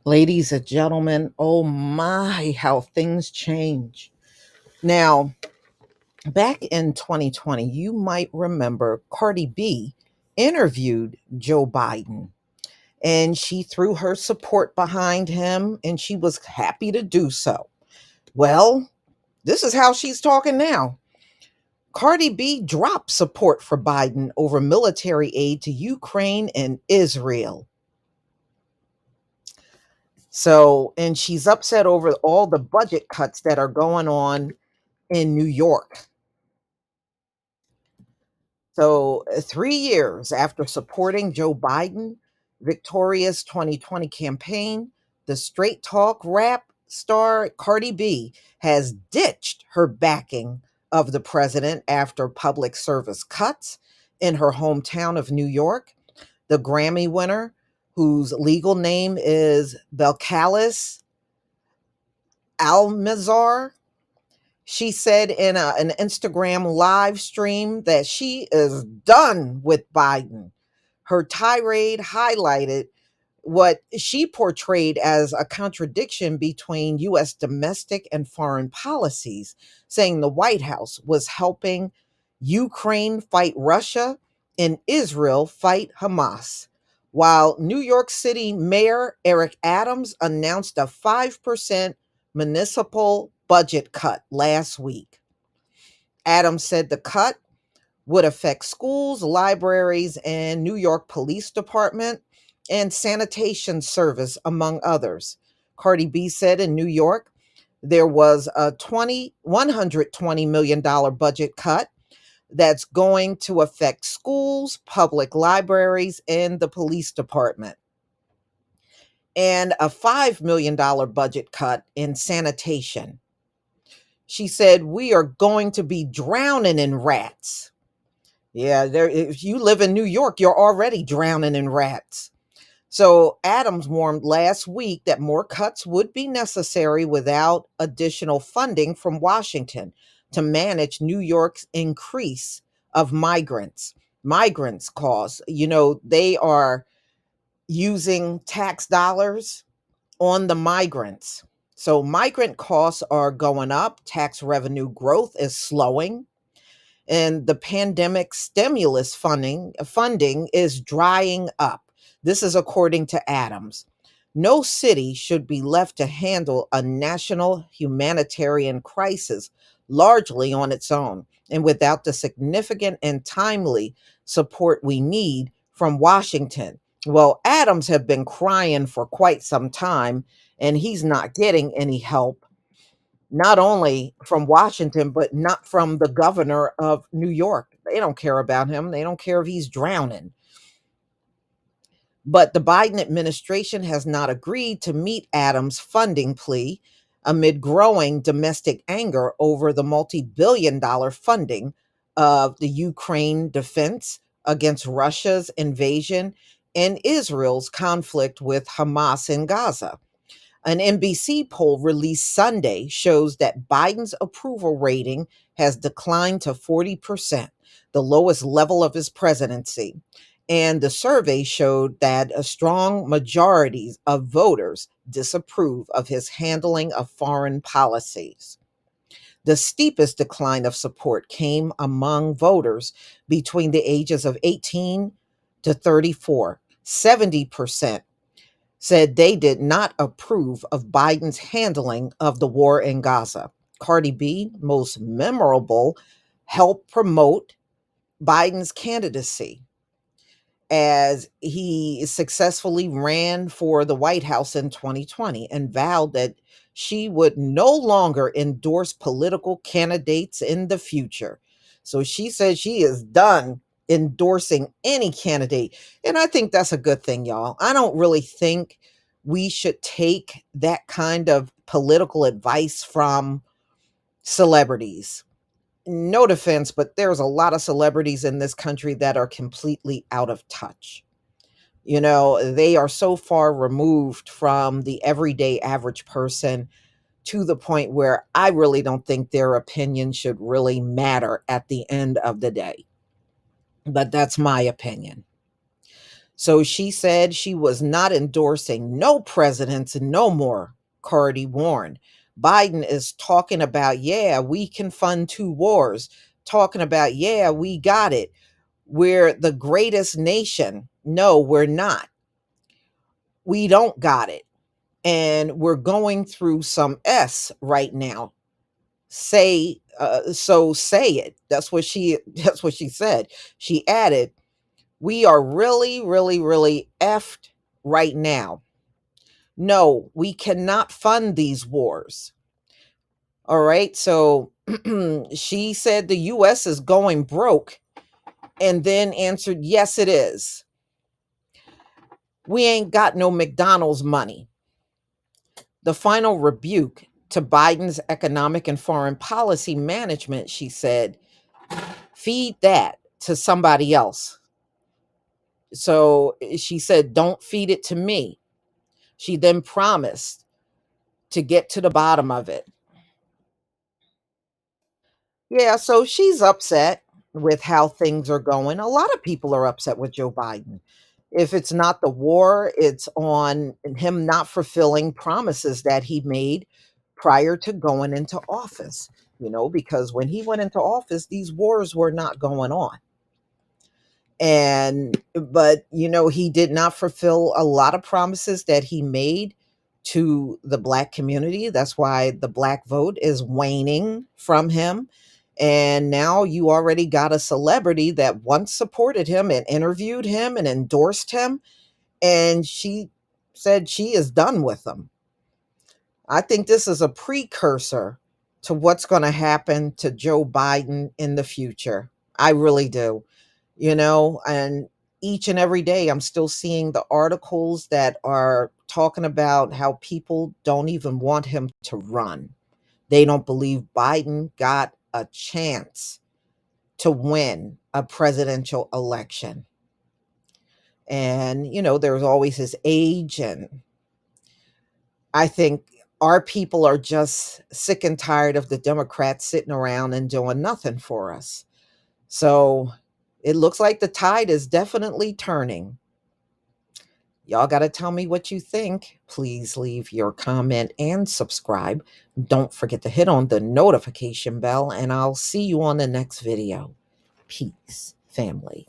Ladies and gentlemen, oh my, how things change. Now, back in 2020, you might remember Cardi B interviewed Joe Biden and she threw her support behind him and she was happy to do so. Well, this is how she's talking now. Cardi B dropped support for Biden over military aid to Ukraine and Israel. So, and she's upset over all the budget cuts that are going on in New York. So, 3 years after supporting Joe Biden, Victoria's 2020 campaign, the straight talk rap star Cardi B has ditched her backing of the president after public service cuts in her hometown of New York. The Grammy winner, whose legal name is Belcalis Almazar, she said in an Instagram live stream that she is done with Biden. Her tirade highlighted what she portrayed as a contradiction between U.S. domestic and foreign policies, saying the White House was helping Ukraine fight Russia and Israel fight Hamas. While New York City Mayor Eric Adams announced a 5% municipal budget cut last week. Adams said the cut would affect schools, libraries, and New York Police Department and sanitation service, among others. Cardi B said in New York there was a $120 million budget cut that's going to affect schools, public libraries, and the police department, and a $5 million budget cut in sanitation. She said, "We are going to be drowning in rats." Yeah, there if you live in New York, you're already drowning in rats. So Adams warned last week that more cuts would be necessary without additional funding from Washington to manage New York's increase of migrants. Migrants cause, they are using tax dollars on the migrants. So migrant costs are going up, tax revenue growth is slowing, and the pandemic stimulus funding is drying up. This is according to Adams. No city should be left to handle a national humanitarian crisis largely on its own and without the significant and timely support we need from Washington. Well, Adams have been crying for quite some time and he's not getting any help, not only from Washington, but not from the governor of New York. They don't care about him. They don't care if he's drowning. But the Biden administration has not agreed to meet Adams' funding plea amid growing domestic anger over the multi-billion-dollar funding of the Ukraine defense against Russia's invasion and Israel's conflict with Hamas in Gaza. An NBC poll released Sunday shows that Biden's approval rating has declined to 40%, the lowest level of his presidency. And the survey showed that a strong majority of voters disapprove of his handling of foreign policies. The steepest decline of support came among voters between the ages of 18 to 34. 70% said they did not approve of Biden's handling of the war in Gaza. Cardi B, most memorable, helped promote Biden's candidacy as he successfully ran for the White House in 2020 and vowed that she would no longer endorse political candidates in the future. So she said she is done endorsing any candidate. And I think that's a good thing, y'all. I don't really think we should take that kind of political advice from celebrities. No defense, but there's a lot of celebrities in this country that are completely out of touch. They are so far removed from the everyday average person to the point where I really don't think their opinion should really matter at the end of the day. But that's my opinion. So she said she was not endorsing no presidents and no more, Cardi warned. Biden is talking about, yeah, we can fund two wars, talking about, yeah, we got it. We're the greatest nation. No, we're not. We don't got it. And we're going through some S right now. So say it. That's what she said. She added, we are really, really, really effed right now. No, we cannot fund these wars. All right. So she said the US is going broke and then answered, yes, it is. We ain't got no McDonald's money. The final rebuke to Biden's economic and foreign policy management, she said, feed that to somebody else. So she said, don't feed it to me. She then promised to get to the bottom of it. Yeah, so she's upset with how things are going. A lot of people are upset with Joe Biden. If it's not the war, it's on him not fulfilling promises that he made prior to going into office, because when he went into office, these wars were not going on. But he did not fulfill a lot of promises that he made to the black community. That's why the black vote is waning from him. And now you already got a celebrity that once supported him and interviewed him and endorsed him, and she said she is done with him. I think this is a precursor to what's going to happen to Joe Biden in the future. I really do. And each and every day I'm still seeing the articles that are talking about how people don't even want him to run. They don't believe Biden got a chance to win a presidential election. And, there's always his age. And I think our people are just sick and tired of the Democrats sitting around and doing nothing for us. So it looks like the tide is definitely turning. Y'all got to tell me what you think. Please leave your comment and subscribe. Don't forget to hit on the notification bell, and I'll see you on the next video. Peace, family.